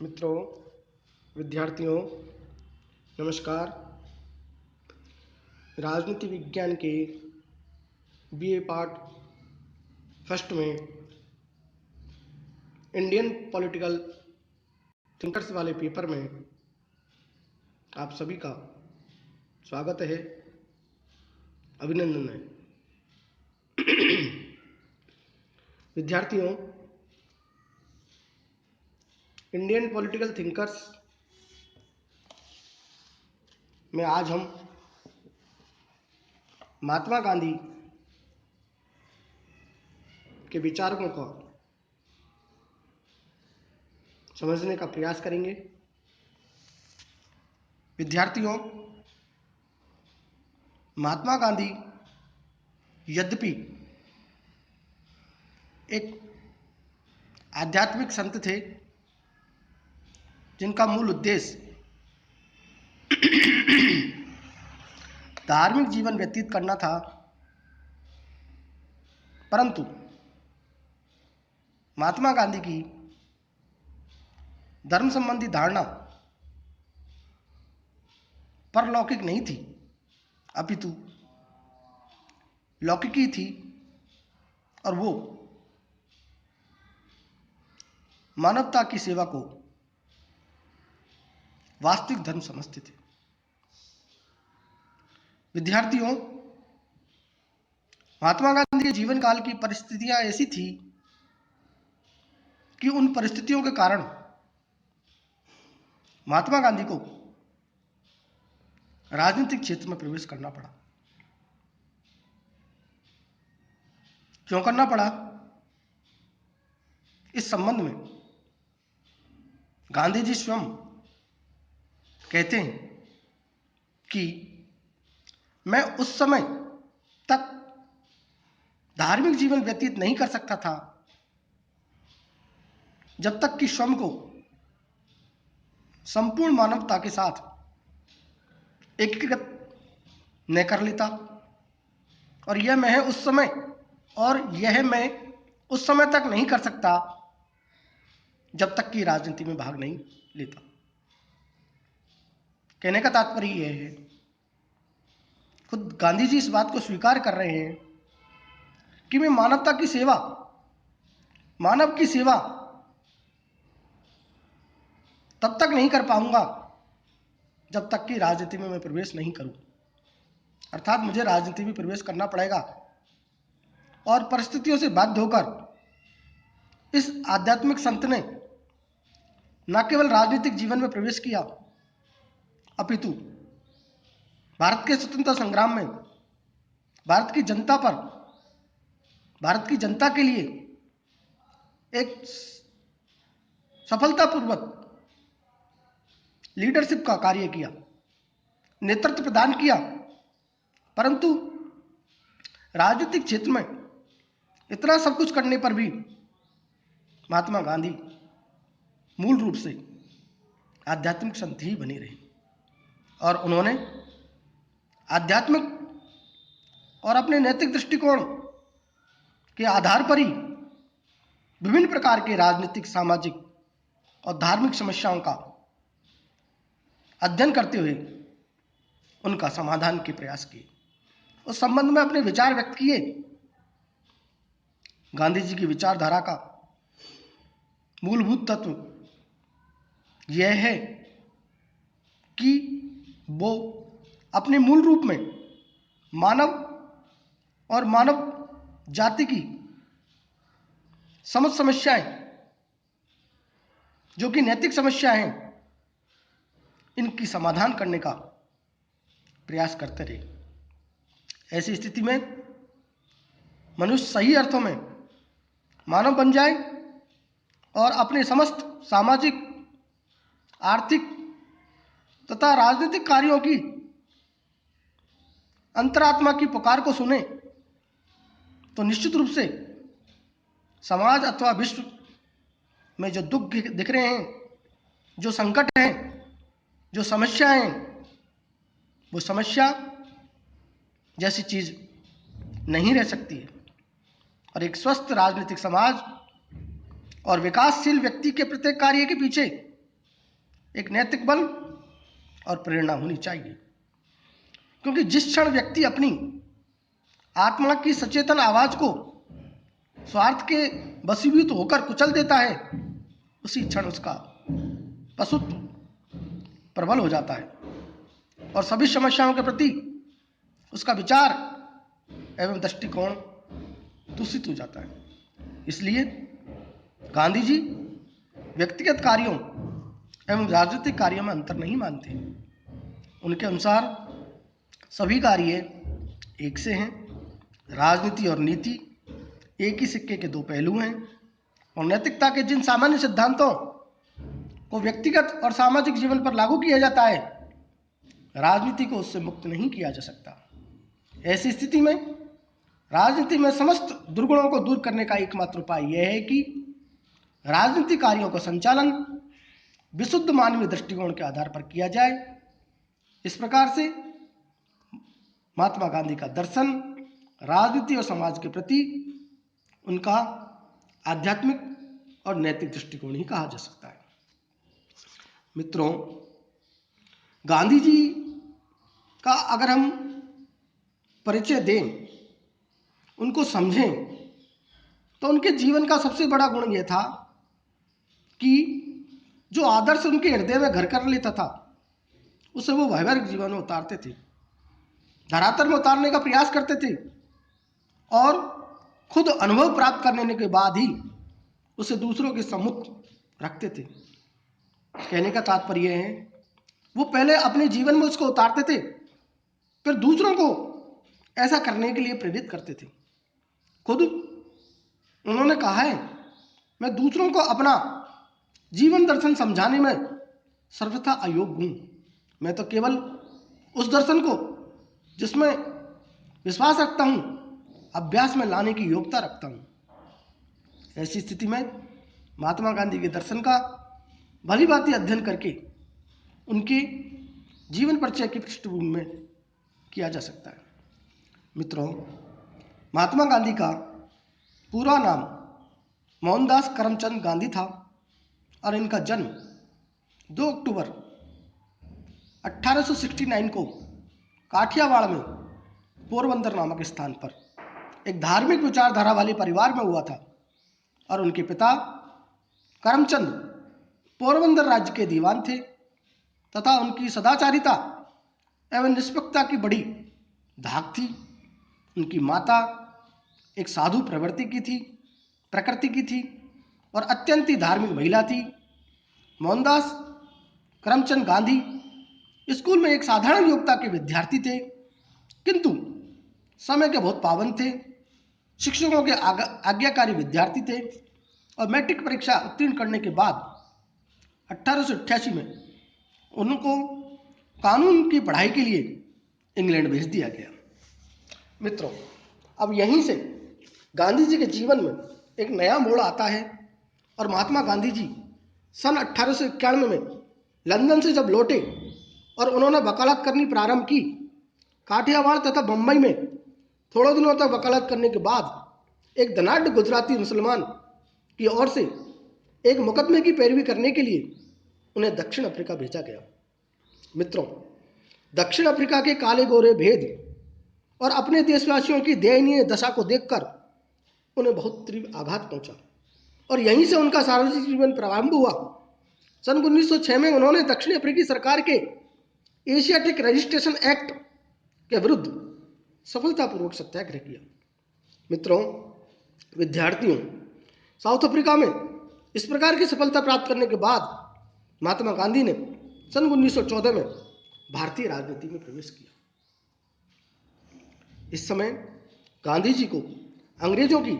मित्रों, विद्यार्थियों, नमस्कार। राजनीति विज्ञान के बीए पार्ट फर्स्ट में इंडियन पॉलिटिकल थिंकर्स वाले पेपर में आप सभी का स्वागत है, अभिनंदन है। विद्यार्थियों, इंडियन पॉलिटिकल थिंकर्स में आज हम महात्मा गांधी के विचारों को समझने का प्रयास करेंगे। विद्यार्थियों, महात्मा गांधी यद्यपि एक आध्यात्मिक संत थे जिनका मूल उद्देश्य धार्मिक जीवन व्यतीत करना था, परंतु महात्मा गांधी की धर्म संबंधी धारणा परलौकिक नहीं थी, अपितु लौकिकी थी और वो मानवता की सेवा को वास्तविक धर्म समझते थे। विद्यार्थियों, महात्मा गांधी के जीवन काल की परिस्थितियां ऐसी थी कि उन परिस्थितियों के कारण महात्मा गांधी को राजनीतिक क्षेत्र में प्रवेश करना पड़ा। क्यों करना पड़ा? इस संबंध में गांधी जी स्वयं कहते हैं कि मैं उस समय तक धार्मिक जीवन व्यतीत नहीं कर सकता था जब तक कि स्वयं को संपूर्ण मानवता के साथ एकीकृत न कर लेता, और यह मैं उस समय तक नहीं कर सकता जब तक कि राजनीति में भाग नहीं लेता। कहने का तात्पर्य यह है, खुद गांधी जी इस बात को स्वीकार कर रहे हैं कि मैं मानव की सेवा तब तक नहीं कर पाऊंगा जब तक कि राजनीति में मैं प्रवेश नहीं करूं। अर्थात मुझे राजनीति में प्रवेश करना पड़ेगा, और परिस्थितियों से बाध्य होकर इस आध्यात्मिक संत ने न केवल राजनीतिक जीवन में प्रवेश किया, अपितु भारत के स्वतंत्रता संग्राम में भारत की जनता के लिए एक सफलतापूर्वक लीडरशिप का कार्य किया, नेतृत्व प्रदान किया। परंतु राजनीतिक क्षेत्र में इतना सब कुछ करने पर भी महात्मा गांधी मूल रूप से आध्यात्मिक संत ही बने रहे, और उन्होंने आध्यात्मिक और अपने नैतिक दृष्टिकोण के आधार पर ही विभिन्न प्रकार के राजनीतिक, सामाजिक और धार्मिक समस्याओं का अध्ययन करते हुए उनका समाधान के प्रयास किए, उस संबंध में अपने विचार व्यक्त किए। गांधी जी की विचारधारा का मूलभूत तत्व यह है कि वो अपने मूल रूप में मानव और मानव जाति की समस्याएं, जो कि नैतिक समस्याएं हैं, इनकी समाधान करने का प्रयास करते रहे। ऐसी स्थिति में मनुष्य सही अर्थों में मानव बन जाए और अपने समस्त सामाजिक, आर्थिक तथा राजनीतिक कार्यों की अंतरात्मा की पुकार को सुने, तो निश्चित रूप से समाज अथवा विश्व में जो दुख दिख रहे हैं, जो संकट हैं, जो समस्या हैं, वो समस्या जैसी चीज नहीं रह सकती है। और एक स्वस्थ राजनीतिक समाज और विकासशील व्यक्ति के प्रत्येक कार्य के पीछे एक नैतिक बल और प्रेरणा होनी चाहिए, क्योंकि जिस क्षण व्यक्ति अपनी आत्मा की सचेतन आवाज को स्वार्थ के वशीभूत होकर कुचल देता है, उसी क्षण उसका पशुत्व प्रबल हो जाता है और सभी समस्याओं के प्रति उसका विचार एवं दृष्टिकोण दूषित हो जाता है। इसलिए गांधी जी व्यक्तिगत कार्यों एवं राजनीतिक कार्यों में अंतर नहीं मानते। उनके अनुसार सभी कार्य एक से हैं। राजनीति और नीति एक ही सिक्के के दो पहलू हैं और नैतिकता के जिन सामान्य सिद्धांतों को व्यक्तिगत और सामाजिक जीवन पर लागू किया जाता है, राजनीति को उससे मुक्त नहीं किया जा सकता। ऐसी स्थिति में राजनीति में समस्त दुर्गुणों को दूर करने का एकमात्र उपाय यह है कि राजनीतिक कार्यों का संचालन विशुद्ध मानवीय दृष्टिकोण के आधार पर किया जाए। इस प्रकार से महात्मा गांधी का दर्शन राजनीति और समाज के प्रति उनका आध्यात्मिक और नैतिक दृष्टिकोण ही कहा जा सकता है। मित्रों, गांधी जी का अगर हम परिचय दें, उनको समझें, तो उनके जीवन का सबसे बड़ा गुण यह था कि जो आदर्श उनके हृदय में घर कर लेता था, उसे वो वैवाहिक जीवन में उतारते थे, धरातल में उतारने का प्रयास करते थे और खुद अनुभव प्राप्त करने के बाद ही उसे दूसरों के सम्मुख रखते थे। कहने का तात्पर्य है, वो पहले अपने जीवन में उसको उतारते थे, फिर दूसरों को ऐसा करने के लिए प्रेरित करते थे। खुद उन्होंने कहा है, मैं दूसरों को अपना जीवन दर्शन समझाने में सर्वथा अयोग्य हूँ। मैं तो केवल उस दर्शन को जिसमें विश्वास रखता हूँ, अभ्यास में लाने की योग्यता रखता हूँ। ऐसी स्थिति में महात्मा गांधी के दर्शन का भली भांति अध्ययन करके उनके जीवन परिचय की पृष्ठभूमि में किया जा सकता है। मित्रों, महात्मा गांधी का पूरा नाम मोहनदास करमचंद गांधी था और इनका जन्म 2 अक्टूबर 1869 को काठियावाड़ में पोरबंदर नामक स्थान पर एक धार्मिक विचारधारा वाले परिवार में हुआ था और उनके पिता करमचंद पोरबंदर राज्य के दीवान थे तथा उनकी सदाचारिता एवं निष्पक्षता की बड़ी धाक थी। उनकी माता एक साधु प्रकृति की थी और अत्यंत ही धार्मिक महिला थी। मोहनदास करमचंद गांधी स्कूल में एक साधारण योग्यता के विद्यार्थी थे, किंतु समय के बहुत पाबंद थे, शिक्षकों के आज्ञाकारी विद्यार्थी थे और मैट्रिक परीक्षा उत्तीर्ण करने के बाद 1888 में उनको कानून की पढ़ाई के लिए इंग्लैंड भेज दिया गया। मित्रों, अब यहीं से गांधी जी के जीवन में एक नया मोड़ आता है और महात्मा गांधी जी सन 1891 में लंदन से जब लौटे और उन्होंने वकालत करनी प्रारंभ की, काठियावाड़ तथा बम्बई में थोड़े दिनों तक वकालत करने के बाद एक धनाढ्य गुजराती मुसलमान की ओर से एक मुकदमे की पैरवी करने के लिए उन्हें दक्षिण अफ्रीका भेजा गया। मित्रों, दक्षिण अफ्रीका के काले गोरे भेद और अपने देशवासियों की दयनीय दशा को देखकर उन्हें बहुत तीव्र आघात पहुंचा और यहीं से उनका सार्वजनिक जीवन प्रारंभ हुआ। सन 1906 में उन्होंने दक्षिण अफ्रीकी सरकार के एशियाटिक रजिस्ट्रेशन एक्ट के विरुद्ध सफलतापूर्वक सत्याग्रह किया। मित्रों, विद्यार्थियों, साउथ अफ्रीका में इस प्रकार की सफलता प्राप्त करने के बाद महात्मा गांधी ने सन 1914 में भारतीय राजनीति में प्रवेश किया। इस समय गांधी जी को अंग्रेजों की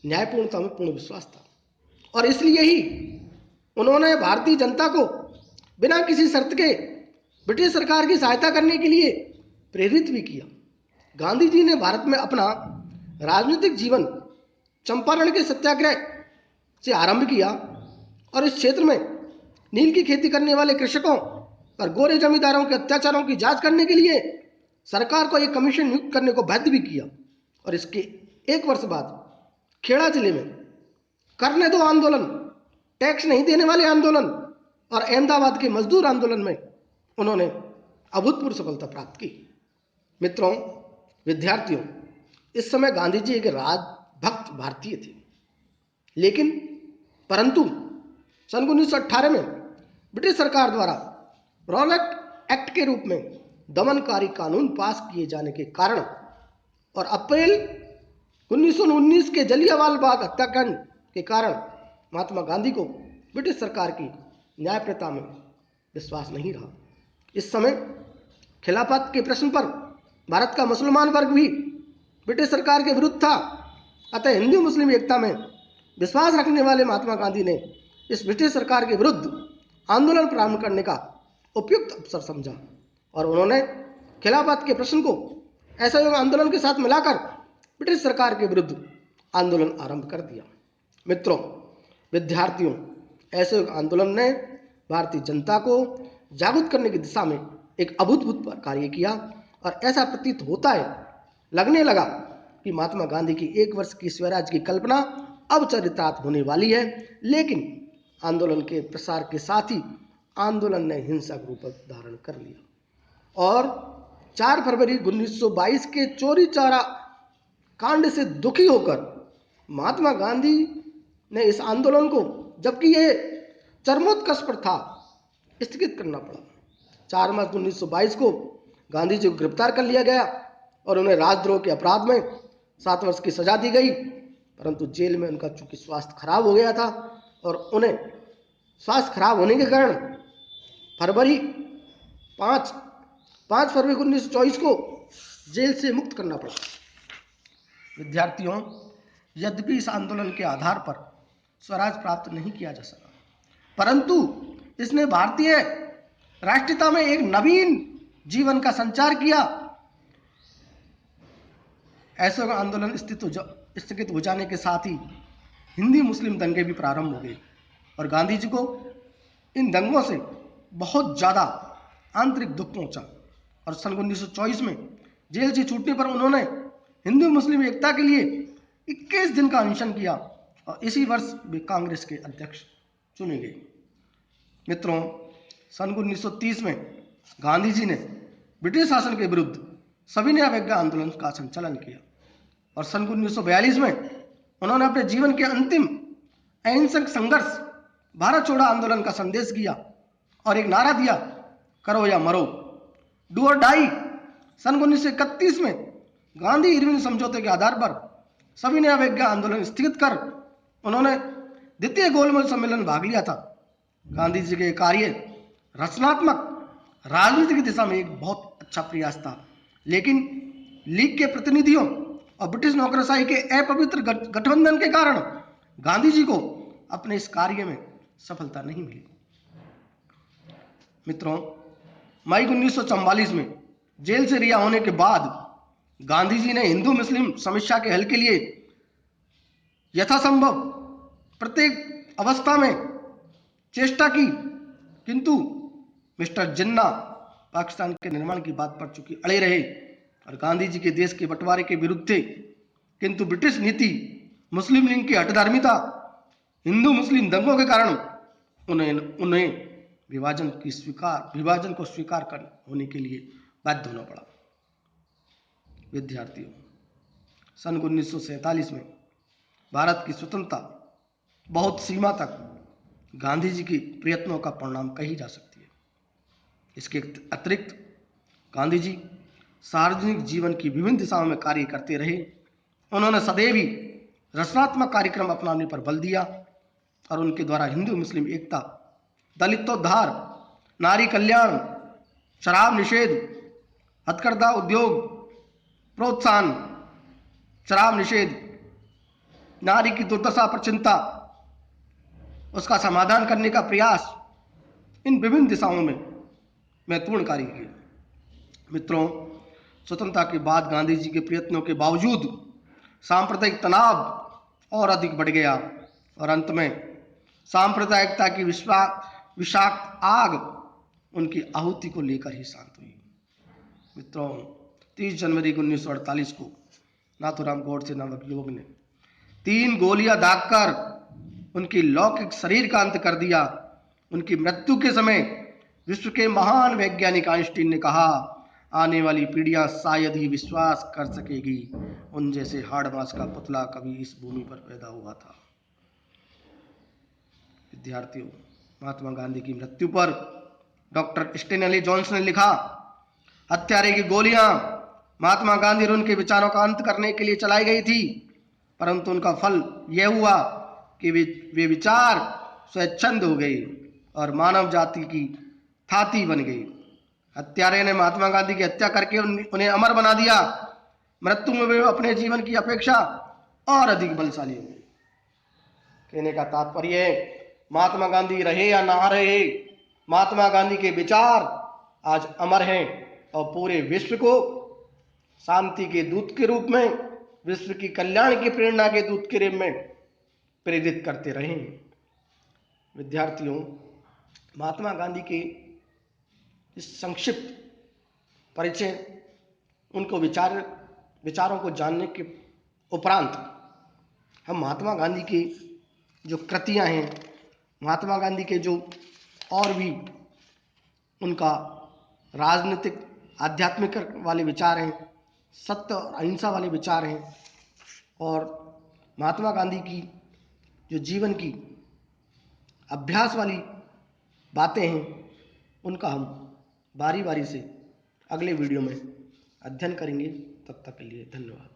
न्यायपूर्णता में पूर्ण विश्वास था और इसलिए ही उन्होंने भारतीय जनता को बिना किसी शर्त के ब्रिटिश सरकार की सहायता करने के लिए प्रेरित भी किया। गांधी जी ने भारत में अपना राजनीतिक जीवन चंपारण के सत्याग्रह से आरंभ किया और इस क्षेत्र में नील की खेती करने वाले कृषकों और गोरे जमींदारों के अत्याचारों की जांच करने के लिए सरकार को एक कमीशन नियुक्त करने को बाध्य भी किया और इसके 1 वर्ष बाद खेड़ा जिले में करने दो आंदोलन, टैक्स नहीं देने वाले आंदोलन और अहमदाबाद के मजदूर आंदोलन में उन्होंने अभूतपूर्व सफलता प्राप्त की। मित्रों, विद्यार्थियों, इस समय गांधी जी एक राजभक्त भारतीय थे, लेकिन परंतु सन 1918 में ब्रिटिश सरकार द्वारा रॉलेट एक्ट के रूप में दमनकारी कानून पास किए जाने के कारण और अप्रैल 1919 के जलियांवाला बाग हत्याकांड के कारण महात्मा गांधी को ब्रिटिश सरकार की न्यायप्रियता में विश्वास नहीं रहा। इस समय खिलाफत के प्रश्न पर भारत का मुसलमान वर्ग भी ब्रिटिश सरकार के विरुद्ध था। अतः हिंदू मुस्लिम एकता में विश्वास रखने वाले महात्मा गांधी ने इस ब्रिटिश सरकार के विरुद्ध आंदोलन प्रारंभ करने का उपयुक्त अवसर समझा और उन्होंने खिलाफत के प्रश्न को असहयोग आंदोलन के साथ मिलाकर ब्रिटिश सरकार के विरुद्ध आंदोलन आरंभ कर दिया। मित्रों, विद्यार्थियों, असहयोग आंदोलन ने भारतीय जनता को जागरूक करने की दिशा में एक अभूतपूर्व कार्य किया और ऐसा प्रतीत होता है, लगने लगा कि महात्मा गांधी की 1 वर्ष की स्वराज की कल्पना अब चरितार्थ होने वाली है। लेकिन आंदोलन के प्रसार के साथ ही आंदोलन ने हिंसक रूप धारण कर लिया और 4 फरवरी 1922 के चोरी चौरा कांड से दुखी होकर महात्मा गांधी ने इस आंदोलन को, जबकि यह चरमोत्कर्ष पर था, स्थगित करना पड़ा। 4 मार्च 1922 को गांधी जी को गिरफ्तार कर लिया गया और उन्हें राजद्रोह के अपराध में 7 वर्ष की सजा दी गई, परंतु जेल में उनका चूंकि स्वास्थ्य खराब हो गया था और उन्हें स्वास्थ्य खराब होने के कारण 5 फरवरी 1924 को जेल से मुक्त करना पड़ा। विद्यार्थियों, यद्यपि इस आंदोलन के आधार पर स्वराज प्राप्त नहीं किया जा सका, परंतु इसने भारतीय राष्ट्रीयता में एक नवीन जीवन का संचार किया। ऐसे आंदोलन स्थगित हो जाने के साथ ही हिंदी मुस्लिम दंगे भी प्रारंभ हो गए और गांधी जी को इन दंगों से बहुत ज़्यादा आंतरिक दुख पहुंचा और सन 1924 में जेल से छूटने पर उन्होंने हिंदू मुस्लिम एकता के लिए 21 दिन का अनशन किया और इसी वर्ष वे कांग्रेस के अध्यक्ष चुने गए। मित्रों, सन 1930 में गांधी जी ने ब्रिटिश शासन के विरुद्ध सविनय अवज्ञा आंदोलन का संचालन किया और सन 1942 में उन्होंने अपने जीवन के अंतिम अहिंसक संघर्ष भारत छोड़ो आंदोलन का संदेश दिया और एक नारा दिया, करो या मरो, डू और डाई। सन 1931 में गांधी इरविन समझौते के आधार पर सविनय अवज्ञा आंदोलन स्थगित कर उन्होंने द्वितीय गोलमेज सम्मेलन में भाग लिया था। गांधी जी के कार्य रचनात्मक राजनीति की दिशा में एक बहुत अच्छा प्रयास था, लेकिन लीग के प्रतिनिधियों और ब्रिटिश नौकरशाही के अपवित्र गठबंधन के कारण गांधी जी को अपने इस कार्य में सफलता नहीं मिली। मित्रों, मई 1944 में जेल से रिहा होने के बाद गांधी जी ने हिंदू मुस्लिम समस्या के हल के लिए यथासंभव प्रत्येक अवस्था में चेष्टा की, किंतु मिस्टर जिन्ना पाकिस्तान के निर्माण की बात पर चूंकि अड़े रहे और गांधी जी के देश के बंटवारे के विरुद्ध थे, किंतु ब्रिटिश नीति, मुस्लिम लीग की हठधर्मिता, हिंदू मुस्लिम दंगों के कारण उन्हें विभाजन को स्वीकार कर होने के लिए बाध्य होना पड़ा। विद्यार्थियों, सन 1947 में भारत की स्वतंत्रता बहुत सीमा तक गांधी जी की प्रयत्नों का परिणाम कही जा सकती है। इसके अतिरिक्त गांधी जी सार्वजनिक जीवन की विभिन्न दिशाओं में कार्य करते रहे। उन्होंने सदैव ही रचनात्मक कार्यक्रम अपनाने पर बल दिया और उनके द्वारा हिंदू मुस्लिम एकता, दलितोद्धार, नारी कल्याण, शराब निषेध, हथकरघा उद्योग प्रोत्साहन, शराब निषेध, नारी की दुर्दशा पर चिंता, उसका समाधान करने का प्रयास, इन विभिन्न दिशाओं में महत्वपूर्ण कार्य किए। मित्रों, स्वतंत्रता के बाद गांधी जी के प्रयत्नों के बावजूद सांप्रदायिक तनाव और अधिक बढ़ गया और अंत में सांप्रदायिकता की विषाक्त आग उनकी आहुति को लेकर ही शांत हुई। मित्रों, 30 जनवरी 1948 को नाथूराम गोडसे नामक युवक ने 3 गोलियां दागकर उनकी लौकिक शरीर का अंत कर दिया। उनकी मृत्यु के समय विश्व के महान वैज्ञानिक आइंस्टीन ने कहा, आने वाली पीढ़ियां शायद ही विश्वास कर सकेगी उन जैसे हाड़ मांस का पुतला कभी इस भूमि पर पैदा हुआ था। विद्यार्थियों, महात्मा गांधी की मृत्यु पर डॉक्टर स्टेनली जोन्स ने लिखा, हत्यारे की गोलियां महात्मा गांधी और उनके विचारों का अंत करने के लिए चलाई गई थी, परंतु उनका फल यह हुआ कि वे विचार स्वच्छंद हो गए और मानव जाति की थाती बन गई। हत्यारे ने महात्मा गांधी की हत्या करके उन्हें अमर बना दिया। मृत्यु में वे अपने जीवन की अपेक्षा और अधिक बलशाली हो गए। कहने का तात्पर्य है, महात्मा गांधी रहे या ना रहे, महात्मा गांधी के विचार आज अमर हैं और पूरे विश्व को शांति के दूत के रूप में, विश्व की कल्याण की प्रेरणा के दूत के रूप में प्रेरित करते रहे। विद्यार्थियों, महात्मा गांधी के इस संक्षिप्त परिचय, उनको विचारों को जानने के उपरांत हम महात्मा गांधी की जो कृतियां हैं, महात्मा गांधी के जो और भी उनका राजनीतिक आध्यात्मिक वाले विचार हैं, सत्य और अहिंसा वाले विचार हैं, और महात्मा गांधी की जो जीवन की अभ्यास वाली बातें हैं, उनका हम बारी बारी से अगले वीडियो में अध्ययन करेंगे। तब तक के लिए धन्यवाद।